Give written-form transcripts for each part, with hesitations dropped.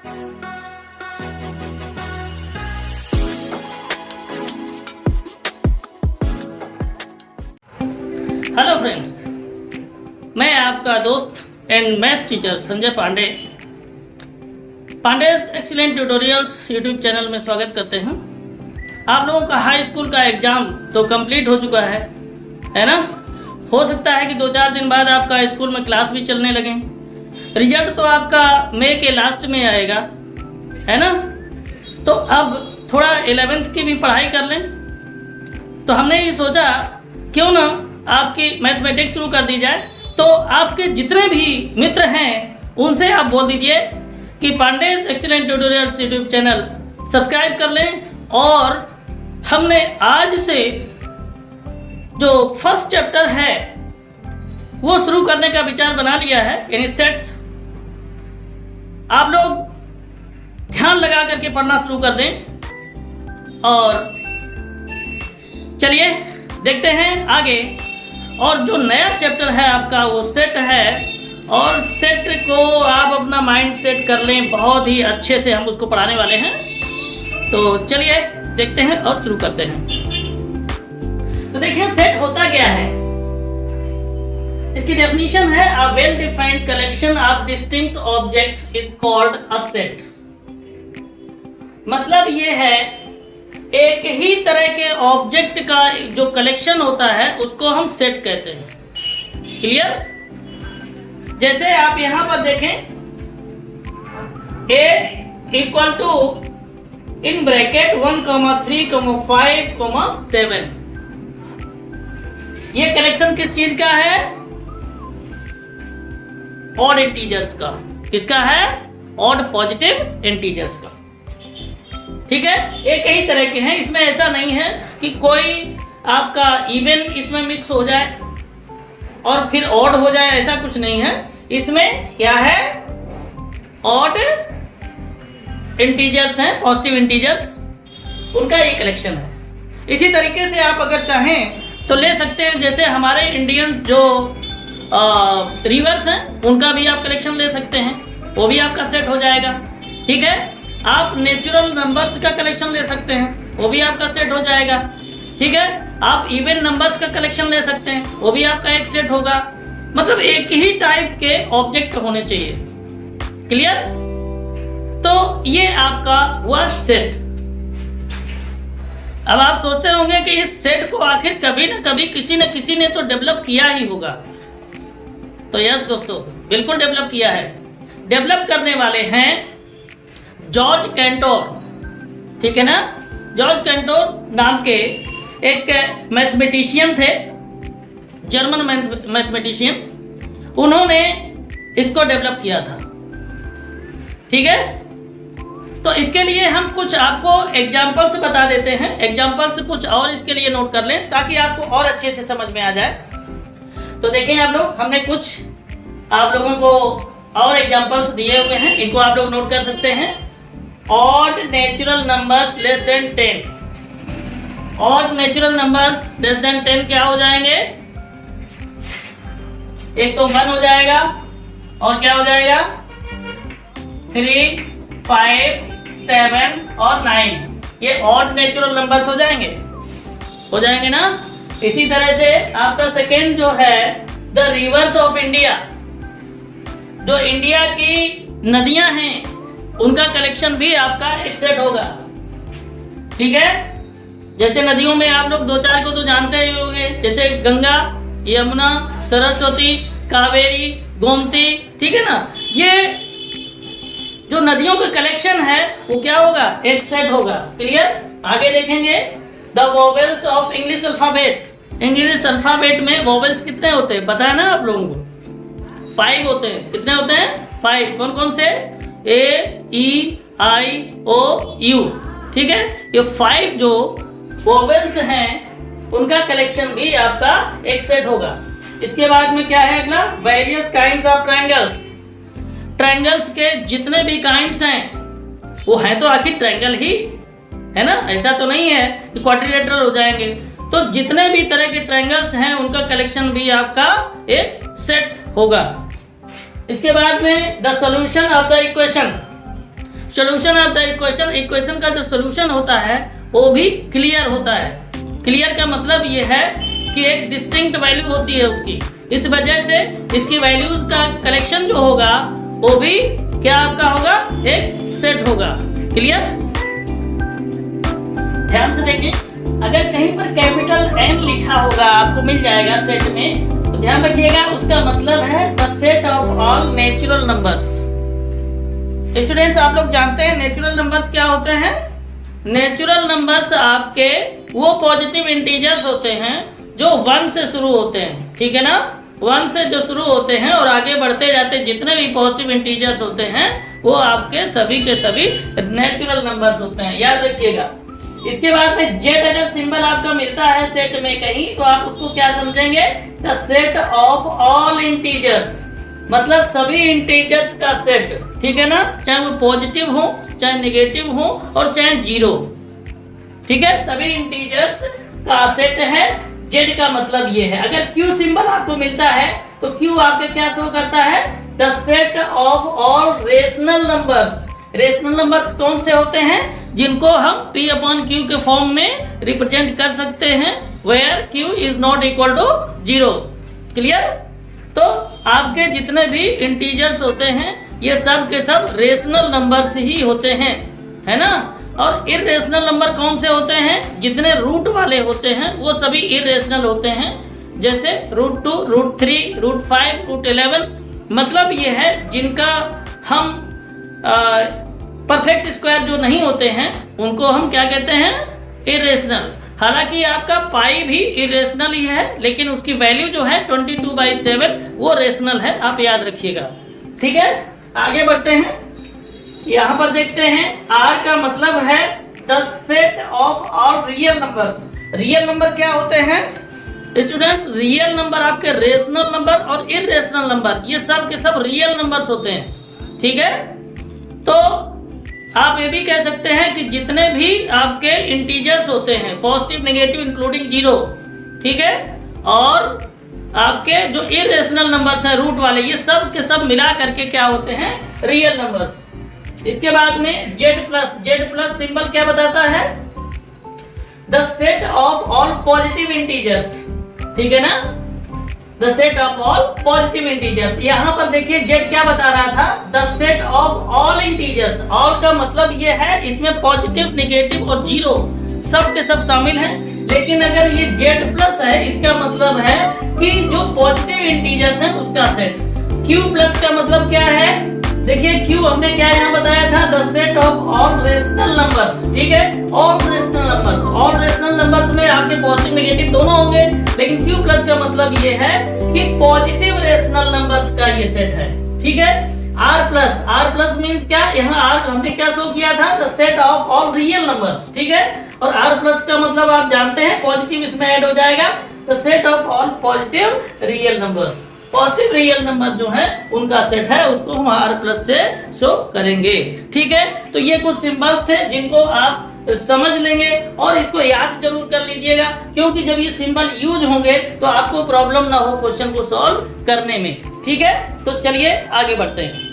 Hello friends, मैं आपका दोस्त and maths teacher Sanjay Pandey excellent tutorials YouTube channel में स्वागत करते हैं। आप लोगों का हाई स्कूल का एग्ज़ाम तो कंप्लीट हो चुका है ना। हो सकता है कि 2-4 दिन बाद आपका स्कूल में क्लास भी चलने लगे। रिजल्ट तो आपका मई के लास्ट में आएगा, है ना। तो अब थोड़ा 11th की भी पढ़ाई कर लें। तो हमने ये सोचा क्यों ना आपकी मैथमेटिक्स शुरू कर दी जाए। तो आपके जितने भी मित्र हैं उनसे आप बोल दीजिए कि Pandey's excellent tutorials YouTube channel subscribe कर लें। और हमने आज से जो फर्स्ट चैप्टर है वो शुरू करने का विचार बना लिया है, यानी सेट्स। आप लोग ध्यान लगा करके पढ़ना शुरू कर दें और चलिए देखते हैं आगे। और जो नया चैप्टर है आपका वो सेट है, और सेट को आप अपना माइंड सेट कर लें, बहुत ही अच्छे से हम उसको पढ़ाने वाले हैं। तो चलिए देखते हैं और शुरू करते हैं। तो देखिए सेट होता क्या है। इसकी डेफिनेशन है a well defined collection of distinct objects is called a set. मतलब ये है एक ही तरह के ऑब्जेक्ट का जो कलेक्शन होता है उसको हम सेट कहते हैं। क्लियर? जैसे आप यहां पर देखें A equal to in bracket 1, 3, 5, 7। ये कलेक्शन किस चीज का है? ऑड इंटीजर्स का। किसका है? ऑड पॉजिटिव इंटीजर्स का। ठीक है, एक ही तरह के हैं। इसमें ऐसा नहीं है कि कोई आपका इवन इसमें मिक्स हो जाए और फिर ऑड हो जाए, ऐसा कुछ नहीं है। इसमें क्या है? ऑड इंटीजर्स हैं, पॉजिटिव इंटीजर्स, उनका ये कलेक्शन है। इसी तरीके से आप अगर चाहें तो ले सकते हैं, जैसे हमारे इंडियंस जो रिवर्स हैं उनका भी आप कलेक्शन ले सकते हैं, वो भी आपका सेट हो जाएगा। ठीक है, आप नेचुरल नंबर्स का कलेक्शन ले सकते हैं, वो भी आपका सेट हो जाएगा। ठीक है, आप इवन नंबर्स का कलेक्शन ले सकते हैं, वो भी आपका एक सेट होगा। मतलब एक ही टाइप के ऑब्जेक्ट होने चाहिए। क्लियर? तो ये आपका हुआ सेट। अब आप सोचते होंगे कि इस सेट को आखिर कभी ना कभी किसी न किसी ने तो डेवलप किया ही होगा। तो यस दोस्तों, बिल्कुल डेवलप किया है। डेवलप करने वाले हैं जॉर्ज कैंटोर। ठीक है ना। जॉर्ज कैंटोर नाम के एक मैथमेटिशियन थे, जर्मन मैथमेटिशियन। उन्होंने इसको डेवलप किया था। ठीक है, तो इसके लिए हम कुछ आपको एग्जाम्पल्स बता देते हैं। एग्जाम्पल्स कुछ और इसके लिए नोट कर लें ताकि आपको और अच्छे से समझ में आ जाए। तो देखें आप लोग, हमने कुछ आप लोगों को और एग्जाम्पल्स दिए हुए हैं, इनको आप लोग नोट कर सकते हैं। Odd natural numbers less than 10। Odd natural numbers less than 10 क्या हो जाएंगे? एक तो 1 हो जाएगा, और क्या हो जाएगा? 3, 5, 7 और 9। ये ऑड नेचुरल नंबर्स हो जाएंगे ना। इसी तरह से आपका सेकेंड जो है द रिवर्स ऑफ इंडिया। जो इंडिया की नदियां हैं उनका कलेक्शन भी आपका एक सेट होगा। ठीक है, जैसे नदियों में आप लोग 2-4 को तो जानते ही होंगे, जैसे गंगा, यमुना, सरस्वती, कावेरी, गोमती। ठीक है ना। ये जो नदियों का कलेक्शन है वो क्या होगा? एक सेट होगा। क्लियर? आगे देखेंगे the vowels of English alphabet. English alphabet में वोवेल्स कितने होते हैं पता है ना आप लोगों को? 5 होते हैं। कितने होते हैं? 5। कौन कौन से? A-E-I-O-U। ठीक है, ये 5 जो वोवेल्स हैं उनका कलेक्शन भी आपका एक सेट होगा। इसके बाद में क्या है अगला? Various kinds of triangles. Triangles के जितने भी काइंड्स हैं वो हैं तो आखिर ट्रायंगल ही है ना, ऐसा तो नहीं है कि क्वाड्रिलेटरल हो जाएंगे। तो जितने भी तरह के ट्रायंगल्स हैं उनका कलेक्शन भी आपका एक सेट होगा। इसके बाद में the solution of the equation. Solution of the equation, equation का जो सोल्यूशन होता है वो भी क्लियर होता है। क्लियर का मतलब ये है कि एक डिस्टिंक्ट वैल्यू होती है उसकी, इस वजह से इसकी वैल्यूज का कलेक्शन जो होगा वो भी क्या आपका होगा, एक सेट होगा। क्लियर? ध्यान से देखिए, अगर कहीं पर कैपिटल N लिखा होगा आपको मिल जाएगा सेट में, तो ध्यान रखिएगा उसका मतलब है the set of all natural numbers. Students आप लोग जानते हैं नेचुरल नंबर्स क्या होते हैं? नेचुरल नंबर्स आपके वो पॉजिटिव इंटीजर्स होते हैं जो 1 से शुरू होते हैं, ठीक है ना? 1 से जो शुरू होते हैं और आगे बढ़ते जाते जितने भी पॉजिटिव इंटीजर्स होते हैं वो आपके सभी के सभी नेचुरल नंबर्स होते हैं, याद रखिएगा। इसके बाद में जेड अगर सिंबल आपका मिलता है सेट में कहीं, तो आप उसको क्या समझेंगे? The set of all integers, मतलब सभी इंटीजर्स का सेट, ठीक है ना? चाहे वो पॉजिटिव हो, चाहे नेगेटिव हो और चाहे जीरो, ठीक है? सभी इंटीजर्स का सेट है। जेड का मतलब ये है। अगर क्यू सिंबल आपको मिलता है तो क्यू आपके क्या शो करता है? The set of all rational numbers. Rational numbers कौन से होते हैं? जिनको हम P अपॉन Q के फॉर्म में रिप्रेजेंट कर सकते हैं, where Q is not equal to 0। Clear? तो आपके जितने भी इंटीजर्स होते हैं ये सब के सब रेशनल नंबर्स ही होते हैं, है ना? और इरेशनल नंबर कौन से होते हैं? जितने रूट वाले होते हैं वो सभी इरेशनल होते हैं, जैसे √2, √3, √5, √11। मतलब ये है जिनका हम परफेक्ट स्क्वायर जो नहीं होते हैं उनको हम क्या कहते हैं? इरेशनल। हालांकि आपका पाई भी इरेशनल ही है, लेकिन उसकी वैल्यू जो है 22/7 वो रेशनल है, आप याद रखिएगा। ठीक है, आगे बढ़ते हैं। यहाँ पर देखते हैं R का मतलब है the set of all real numbers. Real number क्या होते हैं स्टूडेंट्स? रियल नंबर आपके रेशनल नंबर और इरेशनल नंबर ये सब के सब रियल नंबर्स होते हैं, ठीक है? तो आप ये भी कह सकते हैं कि जितने भी आपके इंटीजर्स होते हैं पॉजिटिव, नेगेटिव, इंक्लूडिंग 0, ठीक है, और आपके जो इरेशनल नंबर्स हैं रूट वाले, ये सब के सब मिला करके क्या होते हैं? Real numbers. इसके बाद में Z प्लस सिंबल क्या बताता है? The set of all positive integers, ठीक है ना? The set of all positive integers. यहाँ पर देखिए Z क्या बता रहा था? The set of all integers. All का मतलब ये है इसमें पॉजिटिव, नेगेटिव और 0 सब के सब शामिल हैं। लेकिन अगर ये Z प्लस है इसका मतलब है कि जो पॉजिटिव इंटीजर्स हैं उसका सेट। Q प्लस का मतलब क्या है? देखिए Q हमने क्या यहाँ बताया था? The set of all rational numbers, ठीक है? All rational numbers. All rational numbers में आपके पॉजिटिव नेगेटिव दोनों होंगे, लेकिन Q प्लस का मतलब ये है कि पॉजिटिव रेशनल नंबर्स का ये सेट है, ठीक है? R प्लस मींस क्या? यहाँ R हमने क्या शो किया था? The set of all real numbers, ठीक है? और R प्लस का मतलब आप जानते हैं पॉजिटिव इसमें ऐड हो जाएगा, the set of all positive real numbers. Positive real number जो है उनका सेट है, उसको हम R प्लस से शो करेंगे, ठीक है? तो ये कुछ सिंबल्स थे जिनको आप समझ लेंगे और इसको याद जरूर कर लीजिएगा, क्योंकि जब ये सिंबल यूज होंगे तो आपको प्रॉब्लम ना हो क्वेश्चन को सॉल्व करने में, ठीक है? तो चलिए आगे बढ़ते हैं।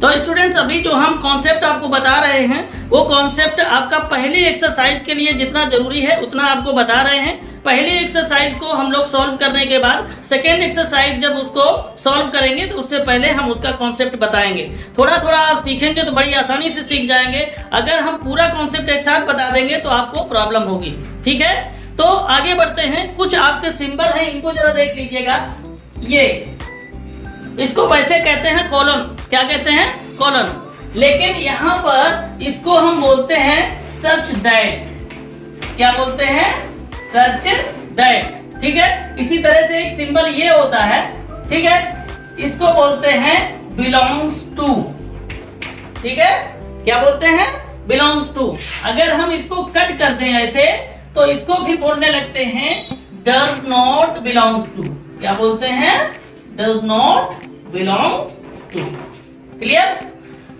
तो स्टूडेंट्स अभी जो हम कॉन्सेप्ट आपको बता रहे हैं वो कॉन्सेप्ट आपका पहली एक्सरसाइज के लिए जितना जरूरी है उतना आपको बता रहे हैं। पहली एक्सरसाइज को हम लोग सॉल्व करने के बाद सेकेंड एक्सरसाइज जब उसको सॉल्व करेंगे तो उससे पहले हम उसका कॉन्सेप्ट बताएंगे। थोड़ा थोड़ा आप सीखेंगे तो बड़ी आसानी से सीख जाएंगे। अगर हम पूरा कॉन्सेप्ट एक साथ बता देंगे तो आपको प्रॉब्लम होगी, ठीक है? तो आगे बढ़ते हैं। कुछ आपके सिंबल हैं, इनको जरा देख लीजिएगा। ये इसको वैसे कहते हैं कॉलन, क्या कहते हैं? कॉलन। लेकिन यहाँ पर इसको हम बोलते हैं सच दैट। क्या बोलते हैं? सच दैट, ठीक है? इसी तरह से एक सिंबल ये होता है, ठीक है? इसको बोलते हैं बिलोंग्स टू, ठीक है? क्या बोलते हैं? Belongs to. अगर हम इसको कट कर दें ऐसे तो इसको भी बोलने लगते हैं डज नॉट बिलोंग्स टू। क्या बोलते हैं? Does not belongs to. Clear?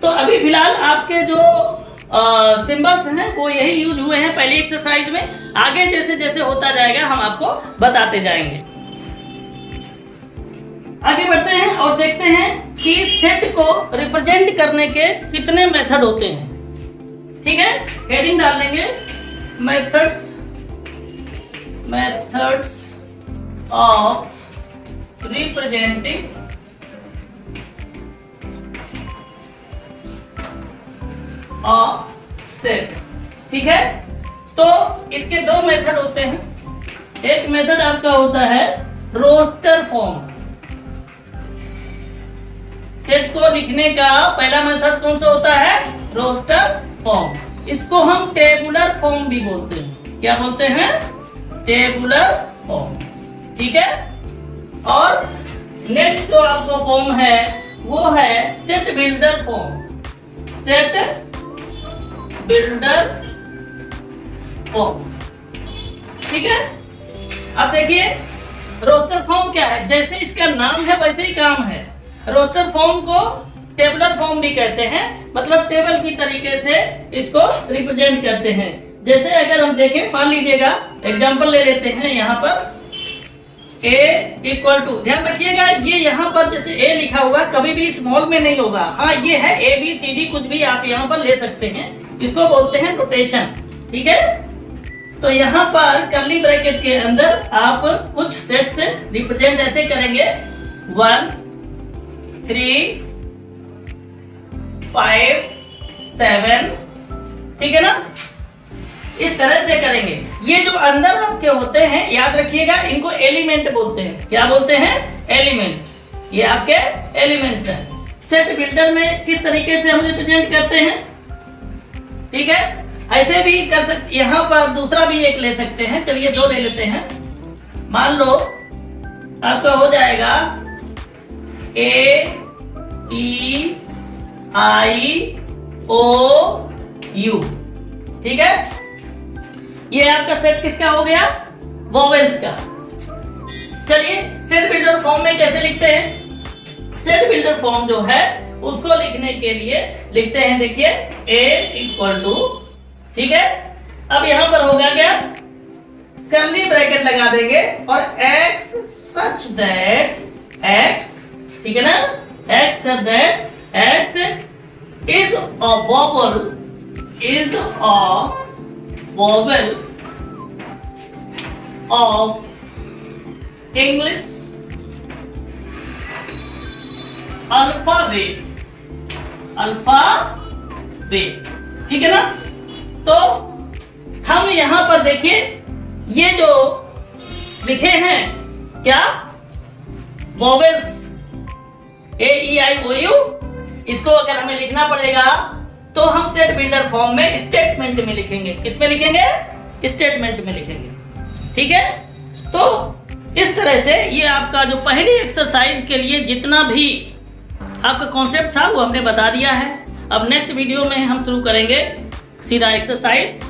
तो अभी फिलहाल आपके जो सिंबल्स हैं वो यही यूज हुए हैं पहली एक्सरसाइज में। आगे जैसे जैसे होता जाएगा हम आपको बताते जाएंगे। आगे बढ़ते हैं और देखते हैं कि सेट को रिप्रेजेंट करने के कितने मेथड होते हैं। ठीक है, हेडिंग डाल लेंगे methods of representing a set. ठीक है, तो इसके दो मेथड होते हैं। एक मेथड आपका होता है रोस्टर फॉर्म। सेट को लिखने का पहला मेथड कौन सा होता है? Roster form. इसको हम टेबुलर फॉर्म भी बोलते हैं। क्या बोलते हैं? Tabular form. ठीक है, और नेक्स्ट जो आपका फॉर्म है वो है set builder form. Set builder form. ठीक है, अब देखिए रोस्टर फॉर्म क्या है। जैसे इसका नाम है वैसे ही काम है। रोस्टर फॉर्म को टेबुलर फॉर्म भी कहते हैं, मतलब टेबल की तरीके से इसको रिप्रेजेंट करते हैं। जैसे अगर हम देखें, मान लीजिएगा एग्जांपल ले लेते हैं। यहाँ पर a इक्वल टू, ध्यान रखिएगा ये यहाँ पर जैसे a लिखा हुआ कभी भी स्मॉल में नहीं होगा। हाँ, ये है ABCD, कुछ भी आप यहाँ पर ले सकते हैं। इसको बोलते हैं नोटेशन। ठीक है, तो यहाँ पर कर्ली ब्रैकेट के अंदर आप कुछ सेट से रिप्रेजेंट ऐसे करेंगे 1 3 5 7। ठीक है ना, इस तरह से करेंगे। ये जो अंदर आपके होते हैं, याद रखिएगा, इनको एलिमेंट बोलते हैं। क्या बोलते हैं? एलिमेंट। ये आपके एलिमेंट्स हैं। सेट बिल्डर में किस तरीके से हम रिप्रेजेंट करते हैं? ठीक है, ऐसे भी कर सकते। यहाँ पर दूसरा भी एक ले सकते हैं। चलिए दो ले लेते हैं। मान लो आपका हो जाएगा AEIOU। ठीक है, ये आपका सेट किसका हो गया? वोवेल्स का। चलिए सेट बिल्डर फॉर्म में कैसे लिखते हैं? सेट बिल्डर फॉर्म जो है उसको लिखने के लिए लिखते हैं, देखिए A इक्वल टू, ठीक है, अब यहां पर होगा क्या? कर्ली ब्रैकेट लगा देंगे और x सच दैट x, ठीक है ना, x such that x is a vowel of English alphabet। ठीक है ना, तो हम यहां पर देखिए ये जो लिखे हैं क्या? Vowels AEIOU। इसको अगर हमें लिखना पड़ेगा तो हम सेट बिल्डर फॉर्म में स्टेटमेंट में लिखेंगे। किस में लिखेंगे? स्टेटमेंट में लिखेंगे। ठीक है, तो इस तरह से ये आपका जो पहली एक्सरसाइज के लिए जितना भी आपका कॉन्सेप्ट था वो हमने बता दिया है। अब नेक्स्ट वीडियो में हम शुरू करेंगे सीधा एक्सरसाइज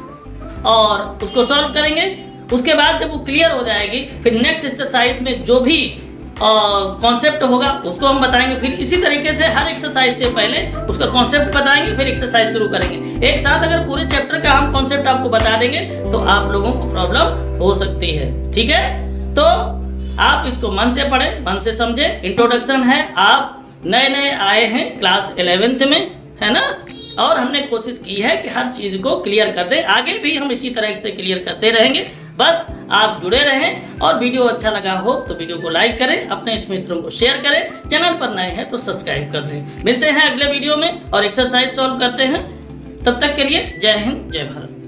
और उसको सॉल्व करेंगे। उसके बाद जब वो क्लियर हो जाएगी फिर नेक्स्ट एक्सरसाइज में जो भी कॉन्सेप्ट होगा उसको हम बताएंगे। फिर इसी तरीके से हर एक्सरसाइज से पहले उसका कॉन्सेप्ट बताएंगे, फिर एक्सरसाइज शुरू करेंगे। एक साथ अगर पूरे चैप्टर का हम कॉन्सेप्ट आपको बता देंगे तो आप लोगों को प्रॉब्लम हो सकती है। ठीक है, तो आप इसको मन से पढ़ें, मन से समझें। इंट्रोडक्शन है, आप नए नए आए हैं क्लास 11th में, है ना, और हमने कोशिश की है कि हर चीज़ को क्लियर कर दें। आगे भी हम इसी तरह से क्लियर करते रहेंगे। बस आप जुड़े रहें और वीडियो अच्छा लगा हो तो वीडियो को लाइक करें, अपने मित्रों को शेयर करें, चैनल पर नए हैं तो सब्सक्राइब कर दें। मिलते हैं अगले वीडियो में और एक्सरसाइज सॉल्व करते हैं। तब तक के लिए जय हिंद, जय भारत।